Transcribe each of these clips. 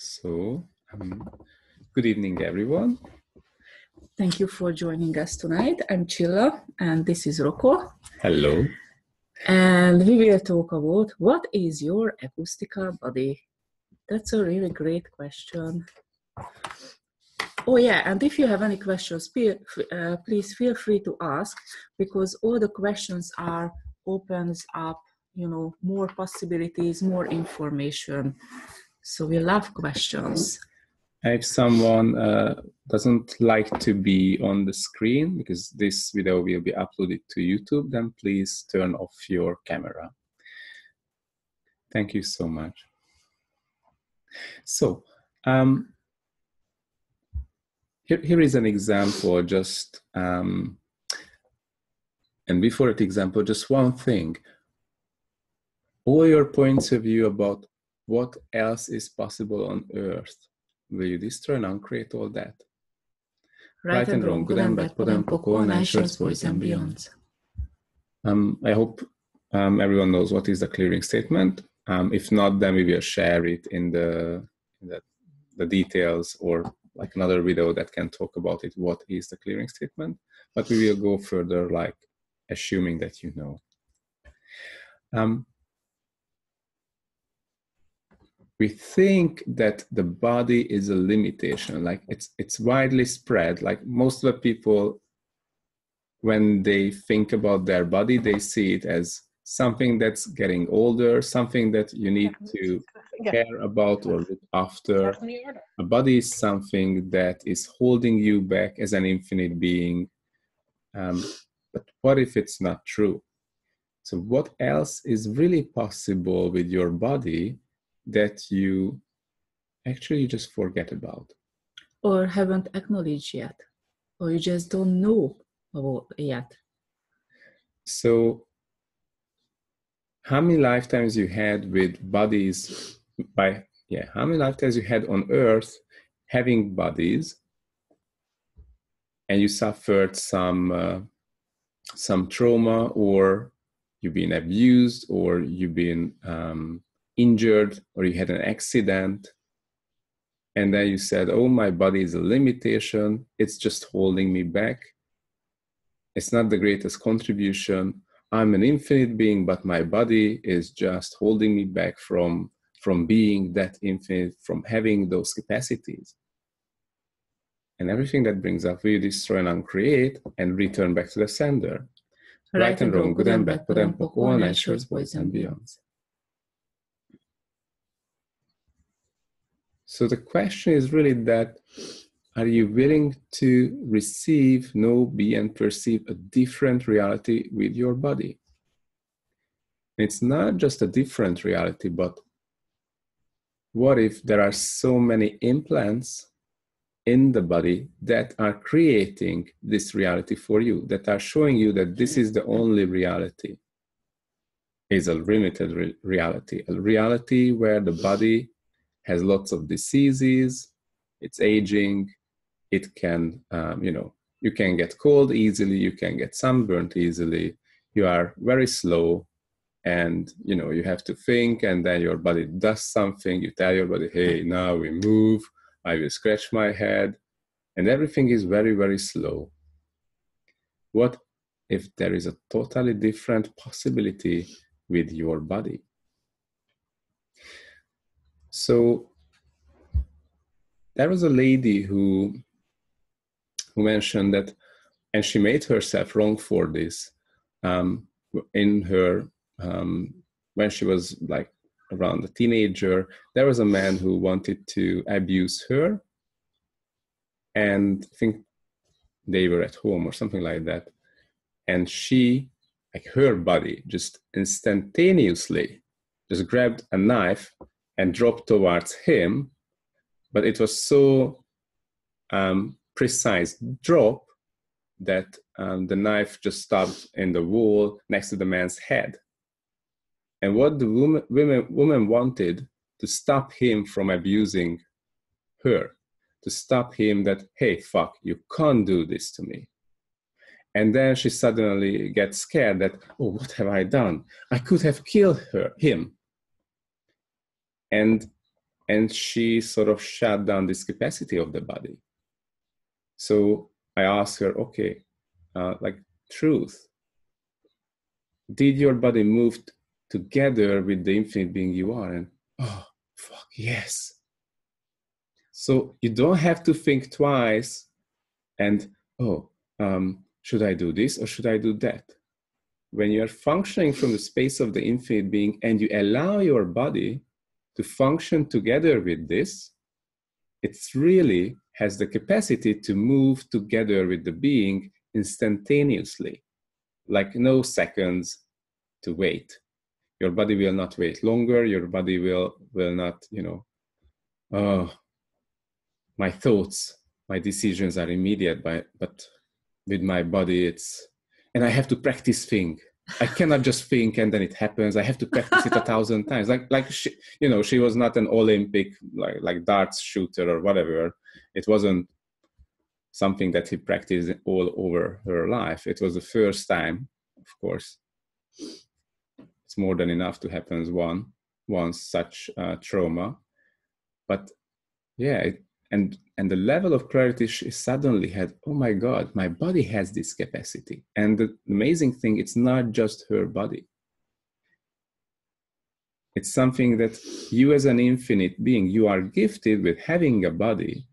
So, good evening, everyone. Thank you for joining us tonight. I'm Chilla, and this is Rocco. Hello. And we will talk about what is your acoustical body? That's a really great question. Oh yeah, and if you have any questions, please feel free to ask, because all the questions opens up, more possibilities, more information. So we love questions. If someone doesn't like to be on the screen, because this video will be uploaded to YouTube, then please turn off your camera. Thank you so much. So, here is an example, just, and before that example, just one thing. All your points of view about what else is possible on Earth, will you destroy and uncreate all that? Right and wrong, good and bad, podempok, all nations, boys and beyonds. I hope everyone knows what is the clearing statement. If not, then we will share it in the details, or like another video that can talk about it, what is the clearing statement. But we will go further, like assuming that you know. We think that the body is a limitation, like it's widely spread. Like most of the people, when they think about their body, they see it as something that's getting older, something that you need to care about or look after. A body is something that is holding you back as an infinite being. But what if it's not true? So what else is really possible with your body that you actually just forget about? Or haven't acknowledged yet, or you just don't know about yet. So how many lifetimes you had with bodies how many lifetimes you had on Earth having bodies, and you suffered some trauma, or you've been abused, or you've been injured, or you had an accident, and then you said, oh, my body is a limitation, it's just holding me back, it's not the greatest contribution, I'm an infinite being, but my body is just holding me back from being that infinite, from having those capacities. And everything that brings up, will you destroy and uncreate and return back to the sender? Right and wrong, good and bad, podempok, all nations, boys and beyonds. So the question is really that, are you willing to receive, know, be, and perceive a different reality with your body? It's not just a different reality, but what if there are so many implants in the body that are creating this reality for you, that are showing you that this is the only reality, is a limited reality, a reality where the body has lots of diseases, it's aging, it can, you can get cold easily, you can get sunburned easily, you are very slow, and you have to think, and then your body does something, you tell your body, hey, now we move, I will scratch my head, and everything is very, very slow. What if there is a totally different possibility with your body? So there was a lady who mentioned that, and she made herself wrong for this, in her, when she was like around a teenager, there was a man who wanted to abuse her, and I think they were at home or something like that, and she, like her body, just instantaneously just grabbed a knife and dropped towards him, but it was so precise drop that the knife just stopped in the wall next to the man's head. And what the woman wanted, to stop him from abusing her, to stop him that, hey, fuck, you can't do this to me. And then she suddenly gets scared that, oh, what have I done? I could have killed him. And And she sort of shut down this capacity of the body. So I asked her, okay, like truth, did your body move together with the infinite being you are? And oh, fuck, yes. So you don't have to think twice and, should I do this or should I do that? When you're functioning from the space of the infinite being and you allow your body to function together with this, it really has the capacity to move together with the being instantaneously, like no seconds to wait. Your body will not wait longer. Your body will not, oh, my thoughts, my decisions are immediate, but with my body, and I have to practice think. I cannot just think and then it happens. I have to practice it 1,000 times. Like she, she was not an Olympic like darts shooter or whatever. It wasn't something that he practiced all over her life. It was the first time, of course. It's more than enough to happen once such trauma, but yeah, and the level of clarity she suddenly had, oh my God, my body has this capacity. And the amazing thing, it's not just her body. It's something that you as an infinite being, you are gifted with having a body,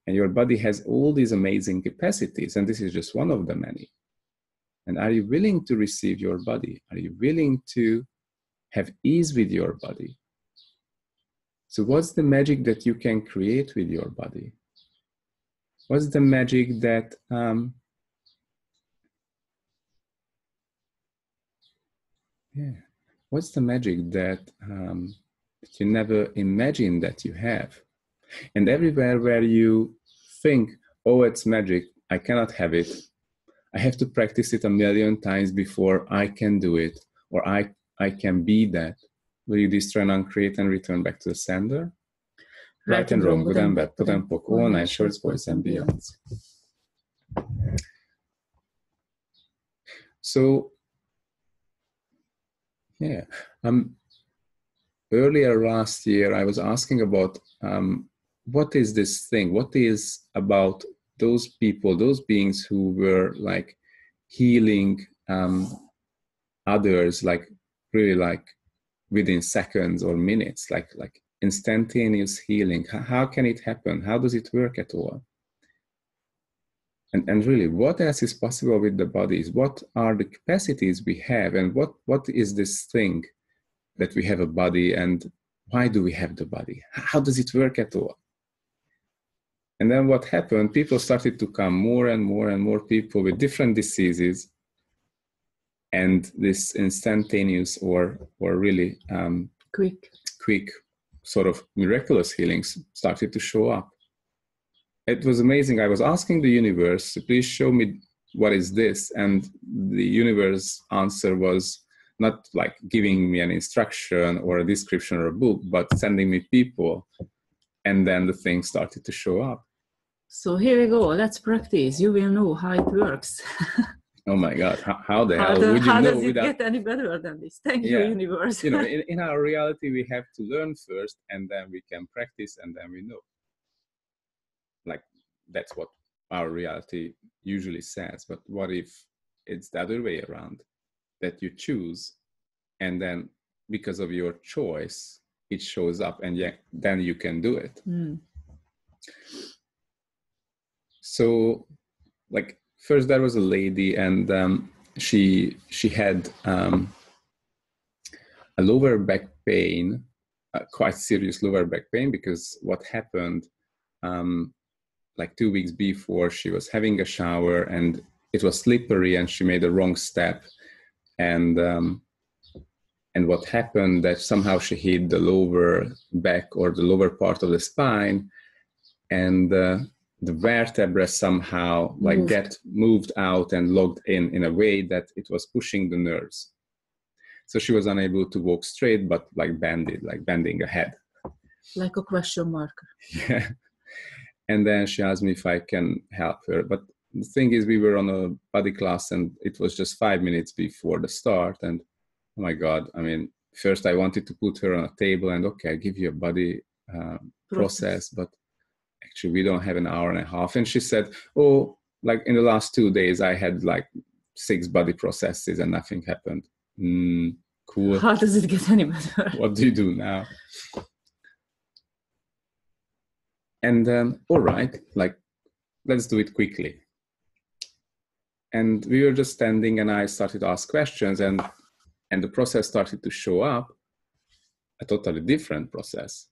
and your body has all these amazing capacities, and this is just one of the many. And are you willing to receive your body? Are you willing to have ease with your body? So what's the magic that you can create with your body? What's the magic that what's the magic that you never imagined that you have? And everywhere where you think, oh, it's magic, I cannot have it, I have to practice it 1,000,000 times before I can do it, or I can be that. Will you destroy and uncreate and return back to the sender? Right and wrong, good and bad, put and poke, all 9 shorts, boys and beyonds. So, yeah. Earlier last year, I was asking about what is this thing? What is about those people, those beings who were like healing others, like really like within seconds or minutes, like instantaneous healing. How can it happen? How does it work at all? And really, what else is possible with the bodies? What are the capacities we have? And what is this thing that we have a body, and why do we have the body? How does it work at all? And then what happened, people started to come, more and more and more people with different diseases, and this instantaneous or really quick sort of miraculous healings started to show up. It was amazing. I was asking the universe, please show me what is this? And the universe answer was not like giving me an instruction or a description or a book, but sending me people. And then the thing started to show up. So here we go. Let's practice. You will know how it works. Oh my God! How the hell would you know? How does it get any better than this? Thank you, universe. In our reality, we have to learn first, and then we can practice, and then we know. Like that's what our reality usually says. But what if it's the other way around? That you choose, and then because of your choice, it shows up, and then you can do it. So, like, first there was a lady, and she had a lower back pain, quite serious lower back pain, because what happened, like 2 weeks before, she was having a shower and it was slippery, and she made a wrong step, and what happened that somehow she hit the lower back or the lower part of the spine, and the vertebra somehow get moved out and locked in a way that it was pushing the nerves. So she was unable to walk straight, but like bending ahead. Like a question mark. Yeah. And then she asked me if I can help her. But the thing is, we were on a body class and it was just 5 minutes before the start. And oh my God, I mean, first I wanted to put her on a table and okay, I'll give you a body process, but actually we don't have an hour and a half. And she said, oh, like in the last 2 days, I had like 6 body processes and nothing happened. Cool. How does it get any better? What do you do now? And then, all right, like, let's do it quickly. And we were just standing and I started to ask questions, and the process started to show up, a totally different process.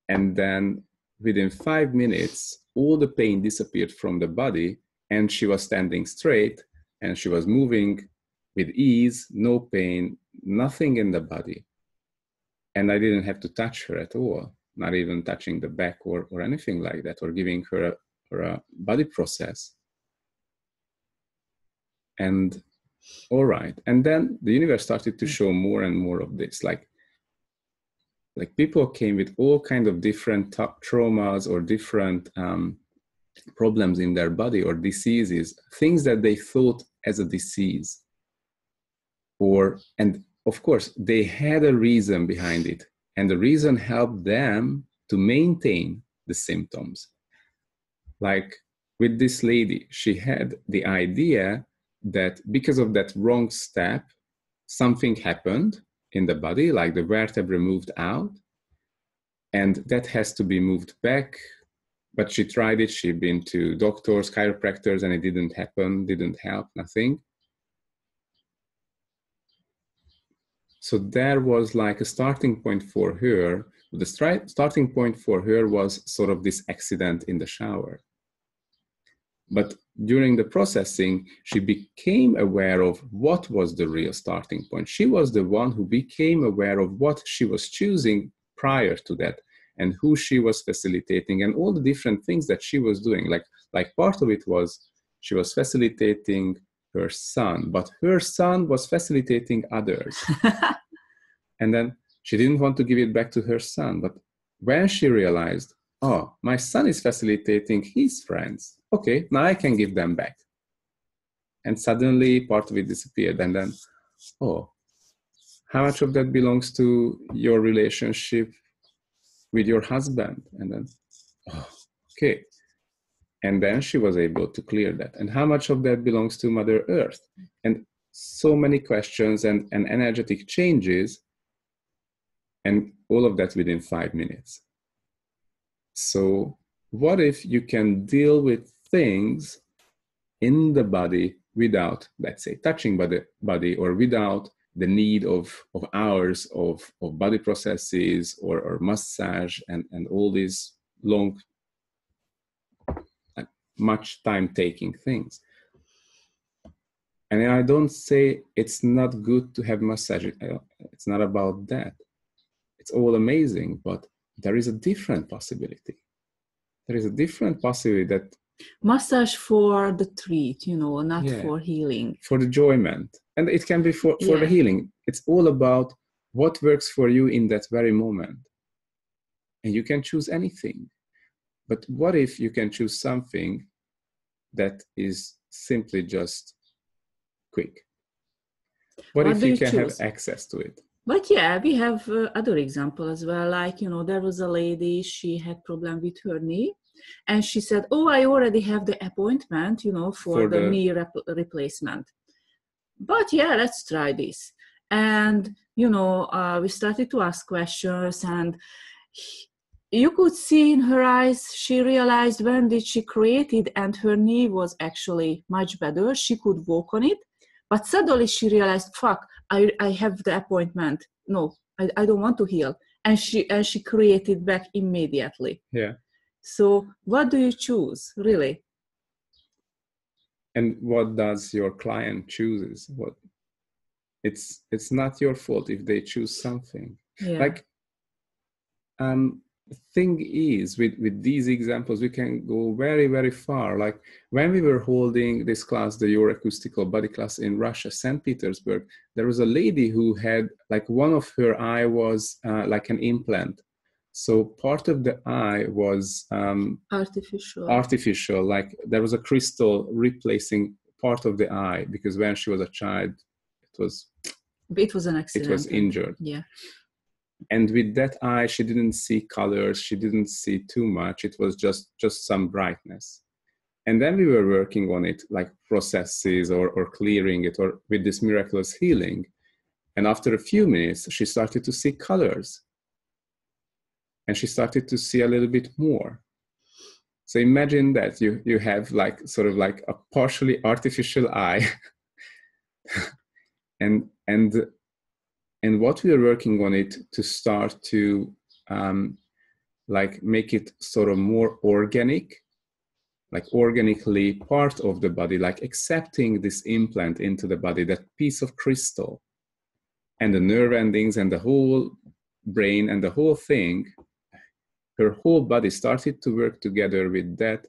And then within 5 minutes, all the pain disappeared from the body, and she was standing straight and she was moving with ease, no pain, nothing in the body. And I didn't have to touch her at all, not even touching the back or anything like that, or giving her a body process. And all right. And then the universe started to show more and more of this. Like people came with all kinds of different traumas or different problems in their body or diseases, things that they thought as a disease. And of course, they had a reason behind it. And the reason helped them to maintain the symptoms. Like with this lady, she had the idea that because of that wrong step, something happened in the body, like the vertebra moved out, and that has to be moved back. But she tried it, she'd been to doctors, chiropractors, and it didn't happen, didn't help, nothing. So there was like a starting point for her. The starting point for her was sort of this accident in the shower. But during the processing, she became aware of what was the real starting point. She was the one who became aware of what she was choosing prior to that, and who she was facilitating, and all the different things that she was doing. Like part of it was she was facilitating her son, but her son was facilitating others. And then she didn't want to give it back to her son. But when she realized, oh, my son is facilitating his friends, okay, now I can give them back. And suddenly part of it disappeared. And then, oh, how much of that belongs to your relationship with your husband? And then, oh, okay. And then she was able to clear that. And how much of that belongs to Mother Earth? And so many questions and energetic changes, and all of that within 5 minutes. So what if you can deal with things in the body without, let's say, touching the body, or without the need of hours of body processes or massage and all these long, much time-taking things. And I don't say it's not good to have massage. It's not about that. It's all amazing, but there is a different possibility. There is a different possibility that massage for the treat, not for healing. For the enjoyment. And it can be for the healing. It's all about what works for you in that very moment. And you can choose anything. But what if you can choose something that is simply just quick? What if you can have access to it? But yeah, we have other examples as well. Like, there was a lady, she had problem with her knee. And she said, oh, I already have the appointment, for the knee replacement. But yeah, let's try this. And, we started to ask questions, and you could see in her eyes, she realized when did she create it, and her knee was actually much better. She could walk on it. But suddenly she realized, fuck, I have the appointment. No, I don't want to heal. And she created back immediately. Yeah. So what do you choose, really? And what does your client chooses? What? It's not your fault if they choose something. Yeah. Like, the thing is, with these examples, we can go very, very far. Like when we were holding this class, the Your Acoustical Body class in Russia, St. Petersburg, there was a lady who had, like, one of her eye was like an implant. So part of the eye was artificial, like there was a crystal replacing part of the eye, because when she was a child, it was an accident. It was injured. Yeah. And with that eye, she didn't see colors, she didn't see too much. It was just some brightness. And then we were working on it, like processes or clearing it, or with this miraculous healing. And after a few minutes, she started to see colors. And she started to see a little bit more. So imagine that you have like sort of like a partially artificial eye. and what we are working on it to start to like make it sort of more organic, like organically part of the body, like accepting this implant into the body, that piece of crystal, and the nerve endings and the whole brain and the whole thing. Her whole body started to work together with that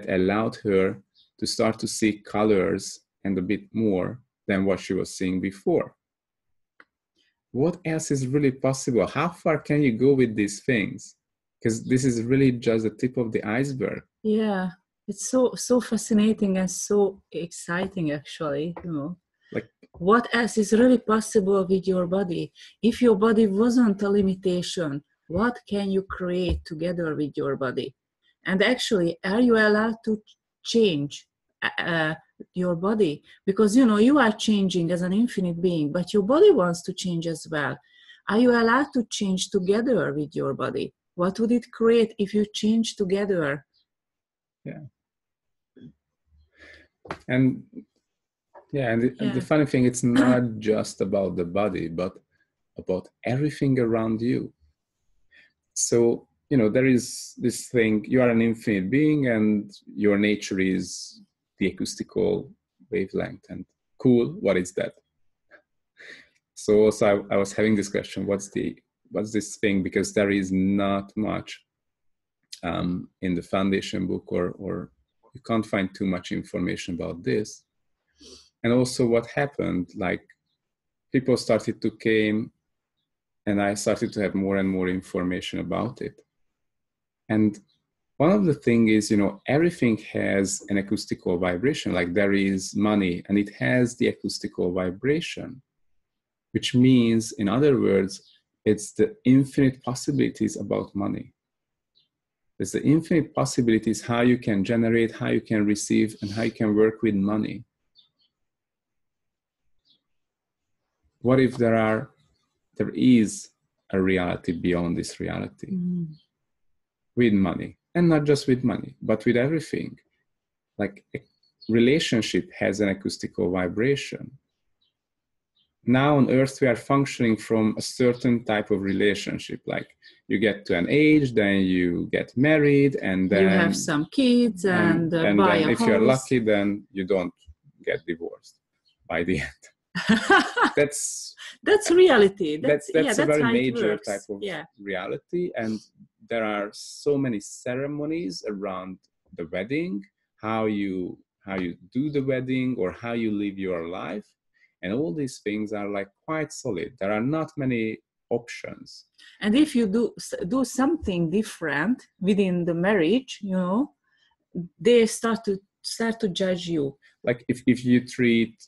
allowed her to start to see colors and a bit more than what she was seeing before. What else is really possible? How far can you go with these things? Because this is really just the tip of the iceberg. Yeah, it's so fascinating and so exciting, actually, you know. Like, what else is really possible with your body? If your body wasn't a limitation, what can you create together with your body? And actually, are you allowed to change your body? Because, you know, you are changing as an infinite being, but your body wants to change as well. Are you allowed to change together with your body? What would it create if you change together? Yeah. And the funny thing, it's not just about the body, but about everything around you. So, you know, there is this thing, you are an infinite being and your nature is the acoustical wavelength. And cool, what is that? So also I was having this question, what's this thing? Because there is not much in the foundation book, or you can't find too much information about this. And also what happened, like people started to came and I started to have more and more information about it. And one of the things is, you know, everything has an acoustical vibration, like there is money and it has the acoustical vibration, which means, in other words, it's the infinite possibilities about money. It's the infinite possibilities, how you can generate, how you can receive, and how you can work with money. What if there is a reality beyond this reality? With money, and not just with money, but with everything. Like a relationship has an acoustical vibration. Now on Earth, we are functioning from a certain type of relationship. Like you get to an age, then you get married, and then you have some kids, and buy a if house. you're lucky, then you don't get divorced by the end. That's reality. That's a very major works. type of reality, and there are so many ceremonies around the wedding, how you do the wedding or how you live your life, and all these things are like quite solid. There are not many options. And if you do something different within the marriage, you know, they start to judge you. Like if you treat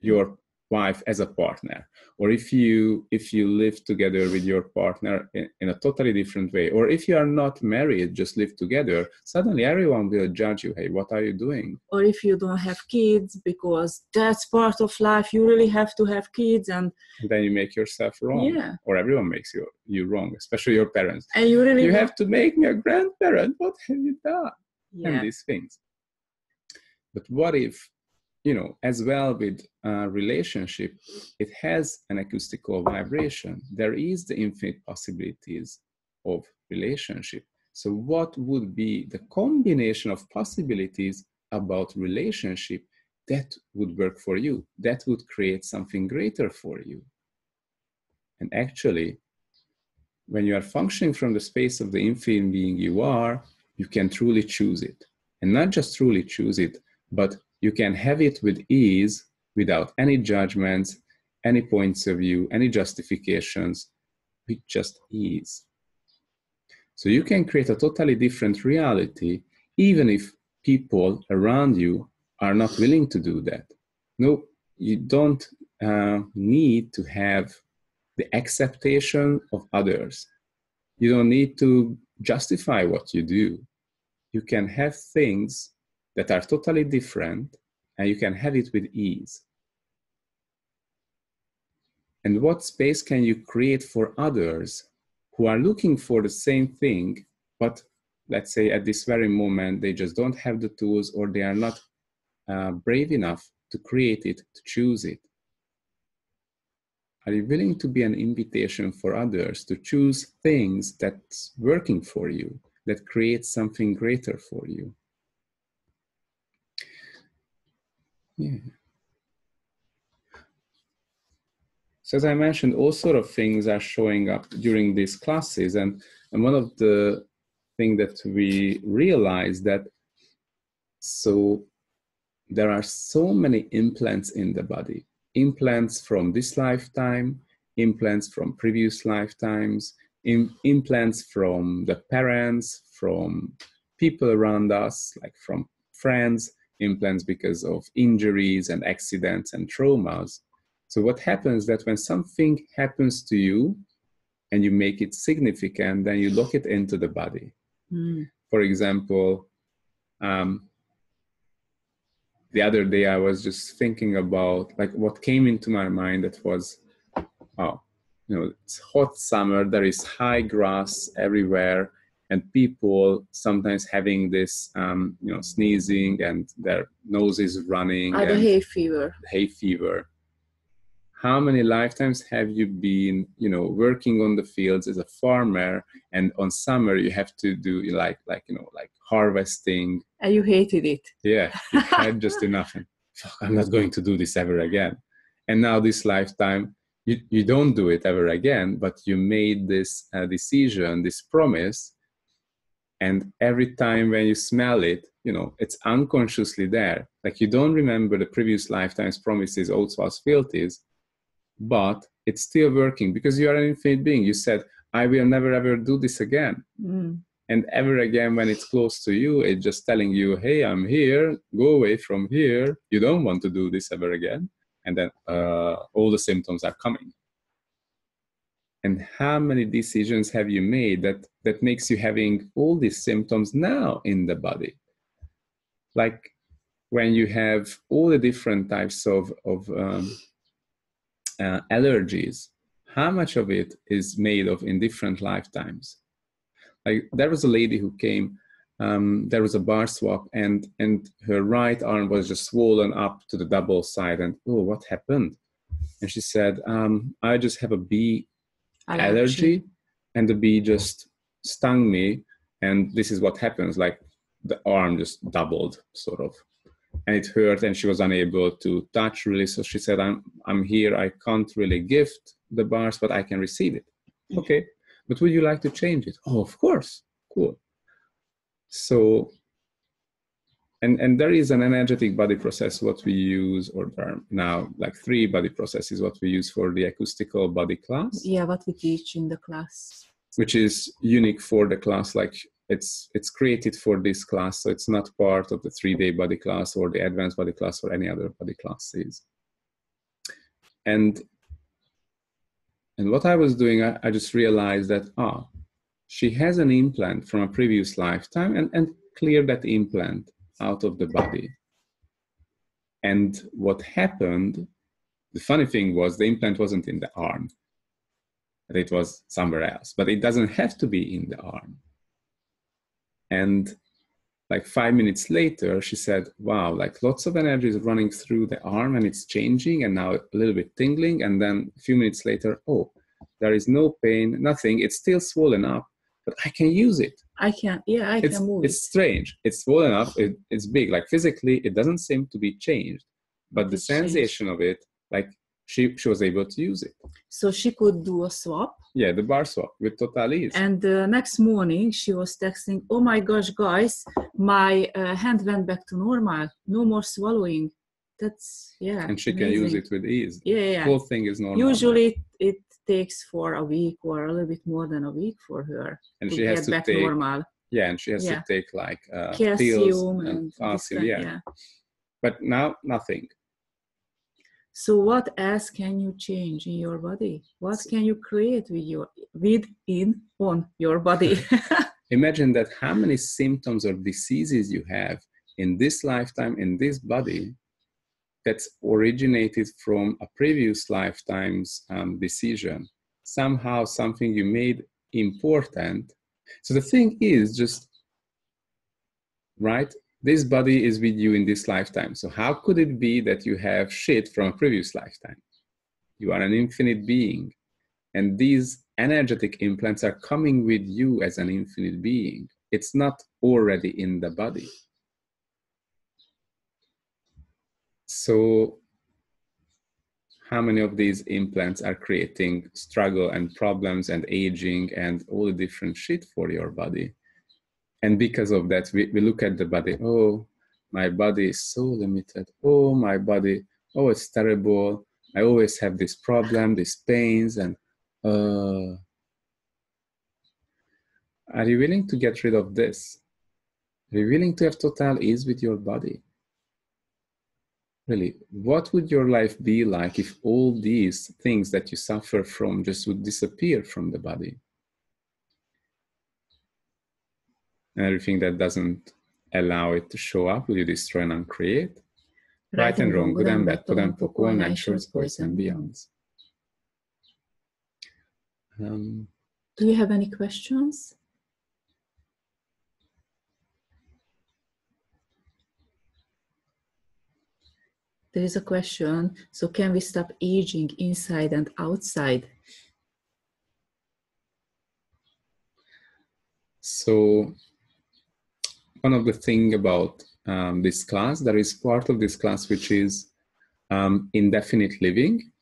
your wife as a partner, or if you live together with your partner in a totally different way, or if you are not married, just live together, suddenly everyone will judge you. Hey, what are you doing? Or if you don't have kids, because that's part of life, you really have to have kids, and then you make yourself wrong. Yeah. Or everyone makes you wrong, especially your parents. And you have to make me a grandparent. What have you done? Yeah. And these things. But what if, you know, as well with a relationship, it has an acoustical vibration. There is the infinite possibilities of relationship. So what would be the combination of possibilities about relationship that would work for you, that would create something greater for you? And actually, when you are functioning from the space of the infinite being you are, you can truly choose it. And not just truly choose it, but you can have it with ease, without any judgments, any points of view, any justifications, with just ease. So you can create a totally different reality, even if people around you are not willing to do that. No, you don't need to have the acceptation of others. You don't need to justify what you do. You can have things that are totally different, and you can have it with ease. And what space can you create for others who are looking for the same thing, but let's say at this very moment, they just don't have the tools, or they are not brave enough to create it, to choose it? Are you willing to be an invitation for others to choose things that's working for you, that create something greater for you? Yeah. So as I mentioned, all sort of things are showing up during these classes. And one of the things that we realized that, so there are so many implants in the body. Implants from this lifetime, implants from previous lifetimes, implants from the parents, from people around us, like from friends, implants because of injuries and accidents and traumas. So what happens that when something happens to you and you make it significant, then you lock it into the body. For example, the other day I was just thinking about like what came into my mind, that was, it's hot summer, there is high grass everywhere, and people sometimes having this, sneezing and their nose is running. The hay fever. Hay fever. How many lifetimes have you been, working on the fields as a farmer, and on summer you have to do like harvesting. And you hated it. Yeah, you had just enough. And fuck, I'm not going to do this ever again. And now this lifetime, you don't do it ever again, but you made this decision, this promise. And every time when you smell it, it's unconsciously there. Like you don't remember the previous lifetime's promises, oaths, vows, fealties, but it's still working because you are an infinite being. You said, I will never ever do this again. And ever again, when it's close to you, it's just telling you, hey, I'm here, go away from here. You don't want to do this ever again. And then all the symptoms are coming. And how many decisions have you made that makes you having all these symptoms now in the body? Like when you have all the different types of allergies, how much of it is made of in different lifetimes? Like there was a lady who came, there was a bar swap, and her right arm was just swollen up to the double side. And oh, what happened? And she said, I just have a bee allergy, and the bee just stung me, and this is what happens. Like the arm just doubled, sort of, and it hurt, and she was unable to touch really. So she said, I'm here. I can't really gift the bars, but I can receive it. Okay. But would you like to change it? Oh, of course. Cool. So, and there is an energetic body process, what we use, or there are now like 3 body processes, what we use for the acoustical body class. Yeah, what we teach in the class. Which is unique for the class, like it's created for this class, so it's not part of the 3-day body class or the advanced body class or any other body classes. And what I was doing, I just realized that, she has an implant from a previous lifetime, and clear that implant out of the body. And what happened, the funny thing was the implant wasn't in the arm. It was somewhere else, but it doesn't have to be in the arm. And like 5 minutes later, she said, wow, like lots of energy is running through the arm and it's changing, and now a little bit tingling. And then a few minutes later, oh, there is no pain, nothing. It's still swollen up, but I can use it. I can move it. It's strange. It's swollen up. It's big. Like physically, it doesn't seem to be changed, but the sensation of it, like she was able to use it. So she could do a swap. Yeah, the bar swap with total ease. And the next morning she was texting, oh my gosh, guys, my hand went back to normal. No more swallowing. That's, yeah. And she amazing. can use it with ease. Yeah. The whole thing is normal. Usually it takes for a week or a little bit more than a week for her and to she has get to back take normal. Yeah, and she has to take like calcium and calcium. yeah. But now nothing. So what else can you change in your body? What can you create on your body? Imagine that how many symptoms or diseases you have in this lifetime, in this body, that's originated from a previous lifetime's decision. Somehow something you made important. So the thing is just, right, this body is with you in this lifetime. So how could it be that you have shit from a previous lifetime? You are an infinite being. And these energetic implants are coming with you as an infinite being. It's not already in the body. So how many of these implants are creating struggle and problems and aging and all the different shit for your body? And because of that, we look at the body, oh, my body is so limited. Oh, my body, oh, it's terrible. I always have this problem, these pains, and are you willing to get rid of this? Are you willing to have total ease with your body? Really, what would your life be like if all these things that you suffer from just would disappear from the body? And everything that doesn't allow it to show up, will you destroy and uncreate? Right and wrong, good and bad, pod and pokol, naturals, boys and beyonds. Do you have any questions? There is a question. So can we stop aging inside and outside? So one of the things about this class, there is part of this class which is indefinite living.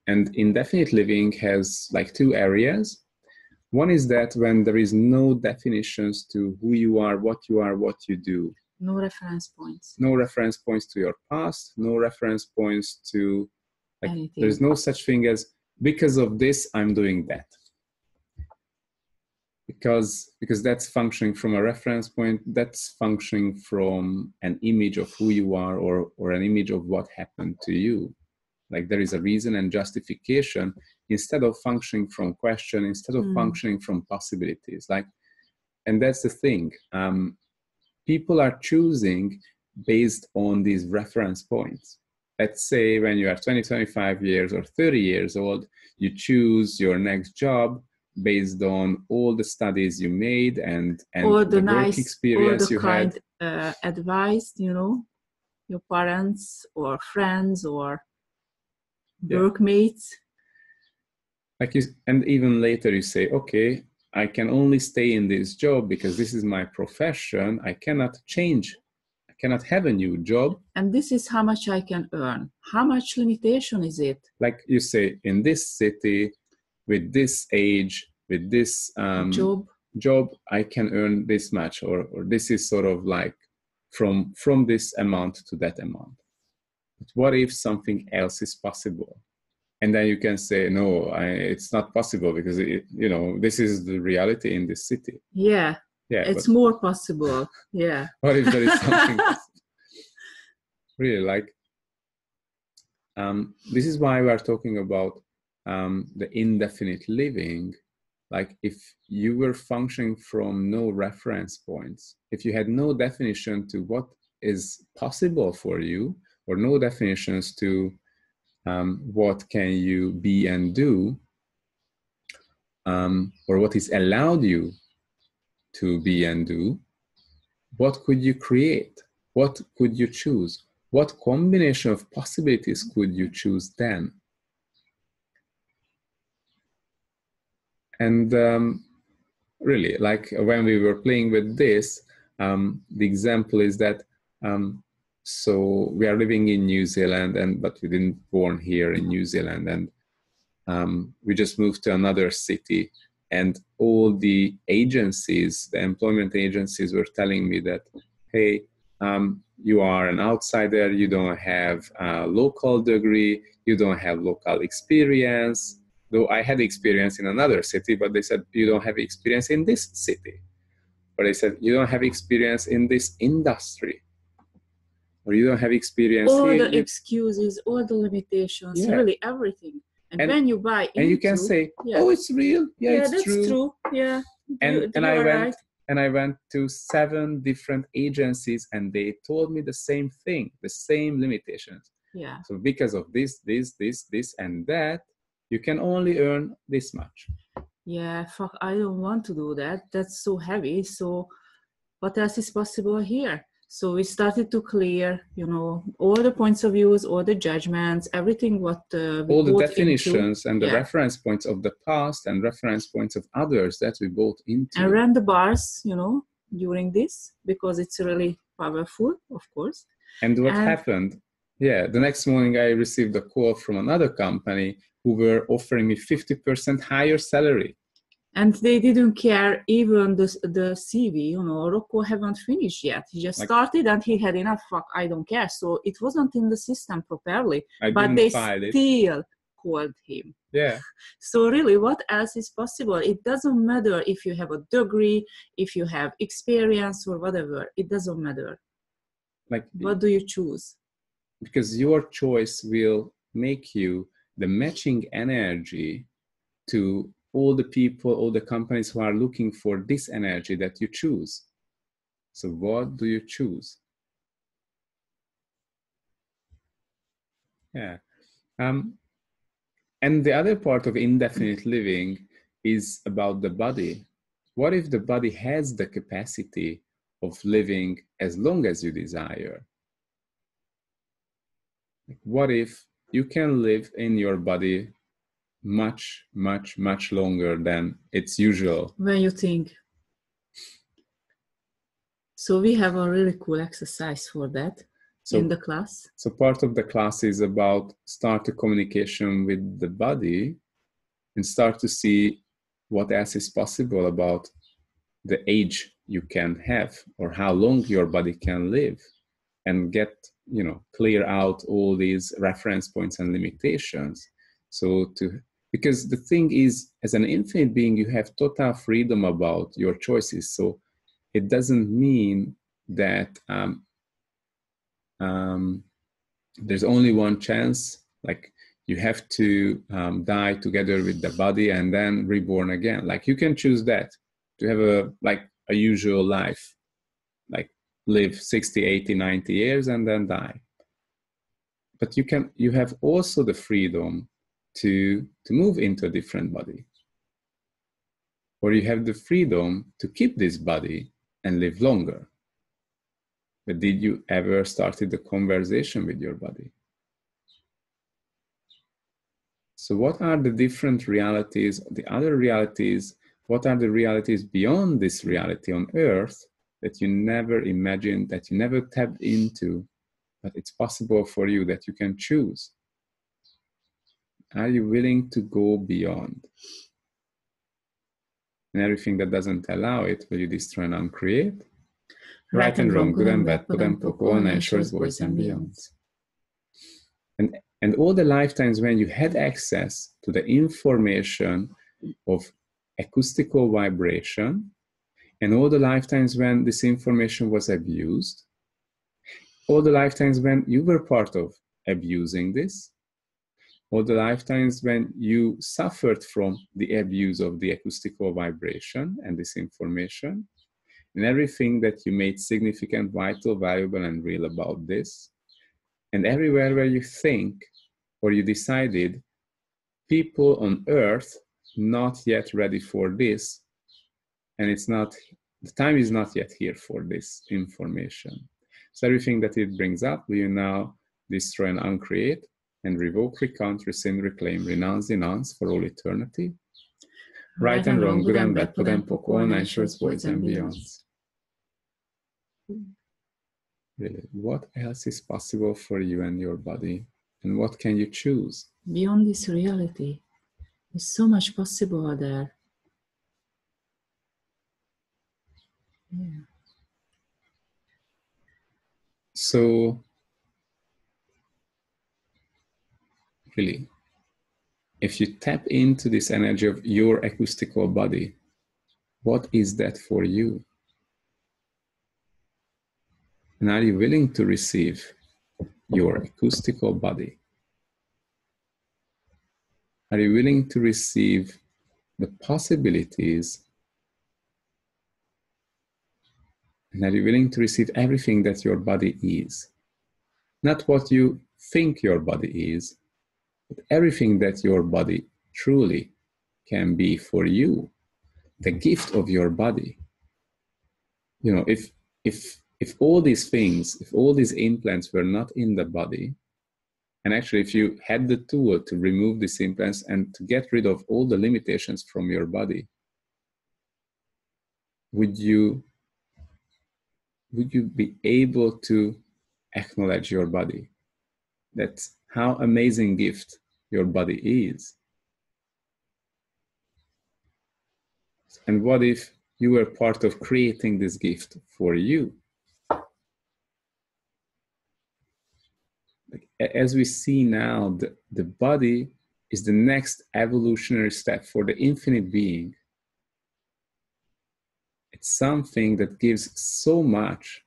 And indefinite living has like two areas. One is that when there is no definitions to who you are, what you do. No reference points. No reference points to your past, no reference points to, like, anything. There's no such thing as, because of this, I'm doing that. Because that's functioning from a reference point, that's functioning from an image of who you are or an image of what happened to you. Like there is a reason and justification instead of functioning from question, instead of functioning from possibilities. Like, and that's the thing. People are choosing based on these reference points. Let's say when you are 20, 25 years or 30 years old, you choose your next job based on all the studies you made and all the work nice experience all the you kind had. Advice, you know, your parents or friends or workmates. Like you, and even later you say, okay, I can only stay in this job because this is my profession. I cannot change. I cannot have a new job. And this is how much I can earn. How much limitation is it? Like you say, in this city, with this age, with this job, I can earn this much, or this is sort of like from this amount to that amount. But what if something else is possible? And then you can say, no, it's not possible because, this is the reality in this city. Yeah, it's more possible. Yeah. What if there is something possible? Really, like, this is why we are talking about the indefinite living. Like if you were functioning from no reference points, if you had no definition to what is possible for you, or no definitions to what can you be and do, or what is allowed you to be and do, what could you create? What could you choose? What combination of possibilities could you choose then? And really, like when we were playing with this, the example is that so we are living in New Zealand, but we didn't born here in New Zealand, and we just moved to another city, and all the agencies, the employment agencies, were telling me that, hey, you are an outsider, you don't have a local degree, you don't have local experience. Though I had experience in another city, but they said, you don't have experience in this city. Or they said, you don't have experience in this industry. or you don't have experience all here. the excuses, all the limitations, Yeah. really everything. And when you buy into, and you can say, yeah, oh, it's real. Yeah, it's that's true. Yeah, And you I are went right. and I went to 7 different agencies, and they told me the same thing, the same limitations. Yeah. So because of this, and that, you can only earn this much. Yeah, fuck, I don't want to do that. That's so heavy. So what else is possible here? So we started to clear, you know, all the points of views, all the judgments, everything what we all the bought definitions into, and the reference points of the past and reference points of others that we bought into. And ran the bars, you know, during this, because it's really powerful, of course. And what happened? Yeah, the next morning I received a call from another company who were offering me 50% higher salary. And they didn't care even the CV, you know, Rocco haven't finished yet. He just started and he had enough, fuck, I don't care. So it wasn't in the system properly, but they still called him. Yeah. So really, what else is possible? It doesn't matter if you have a degree, if you have experience or whatever, it doesn't matter. Like, what do you choose? Because your choice will make you the matching energy to all the people, all the companies who are looking for this energy that you choose. So what do you choose? Yeah. And the other part of indefinite living is about the body. What if the body has the capacity of living as long as you desire? What if you can live in your body much, much, much longer than it's usual? When you think. So we have a really cool exercise for that in the class. So part of the class is about start a communication with the body and start to see what else is possible about the age you can have or how long your body can live, and get, you know, clear out all these reference points and limitations. Because the thing is, as an infinite being, you have total freedom about your choices. So it doesn't mean that there's only one chance, like you have to die together with the body and then reborn again. Like you can choose that, to have a usual life, like live 60, 80, 90 years and then die. But you have also the freedom to move into a different body. Or you have the freedom to keep this body and live longer. But did you ever started the conversation with your body? So what are the different realities, the other realities, what are the realities beyond this reality on Earth that you never imagined, that you never tapped into, but it's possible for you, that you can choose? Are you willing to go beyond? And everything that doesn't allow it, will you destroy and uncreate? Right and wrong, good and bad, good and poor, all nine shorts, boys and beyonds. And all the lifetimes when you had access to the information of acoustical vibration, and all the lifetimes when this information was abused, all the lifetimes when you were part of abusing this, all the lifetimes when you suffered from the abuse of the acoustical vibration and this information, and everything that you made significant, vital, valuable, and real about this, and everywhere where you think or you decided people on Earth not yet ready for this, and the time is not yet here for this information. So everything that it brings up, will you now destroy and uncreate, and revoke, recount, rescind, reclaim, renounce, denounce for all eternity? Right and wrong, good and bad, pod and poc, all nine shorts, voids and beyonds. Really, what else is possible for you and your body? And what can you choose? Beyond this reality, there's so much possible there. Yeah. So, really, if you tap into this energy of your acoustical body, what is that for you? And are you willing to receive your acoustical body? Are you willing to receive the possibilities? And are you willing to receive everything that your body is? Not what you think your body is, but everything that your body truly can be for you. The gift of your body. You know, if all these things, if all these implants were not in the body, and actually if you had the tool to remove these implants and to get rid of all the limitations from your body, would you be able to acknowledge your body? That's how amazing gift your body is. And what if you were part of creating this gift for you? Like, as we see now, the body is the next evolutionary step for the infinite being. It's something that gives so much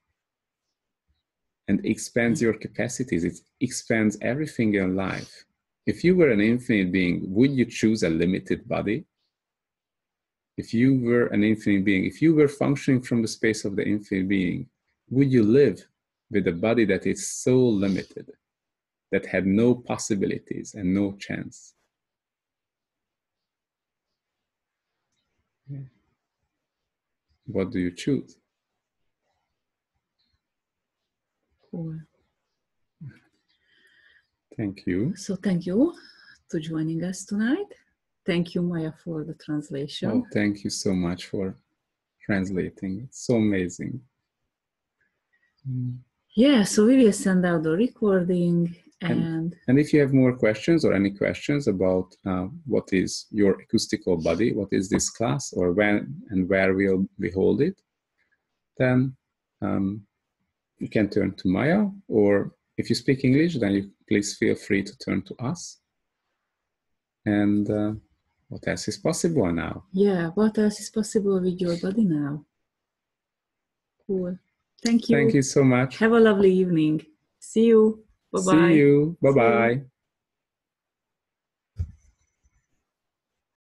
and expands your capacities. It expands everything in life. If you were an infinite being, would you choose a limited body? If you were an infinite being, if you were functioning from the space of the infinite being, would you live with a body that is so limited, that had no possibilities and no chance? What do you choose? Cool. Thank you. So thank you for joining us tonight. Thank you, Maya, for the translation. Oh, thank you so much for translating. It's so amazing. Yeah, so we will send out the recording. And if you have more questions or any questions about what is your acoustical body, what is this class, or when and where we'll hold it, then you can turn to Maya, or if you speak English, then you please feel free to turn to us. And what else is possible now? Yeah, what else is possible with your body now? Cool. Thank you. Thank you so much. Have a lovely evening. See you. Bye-bye. See you. Bye-bye.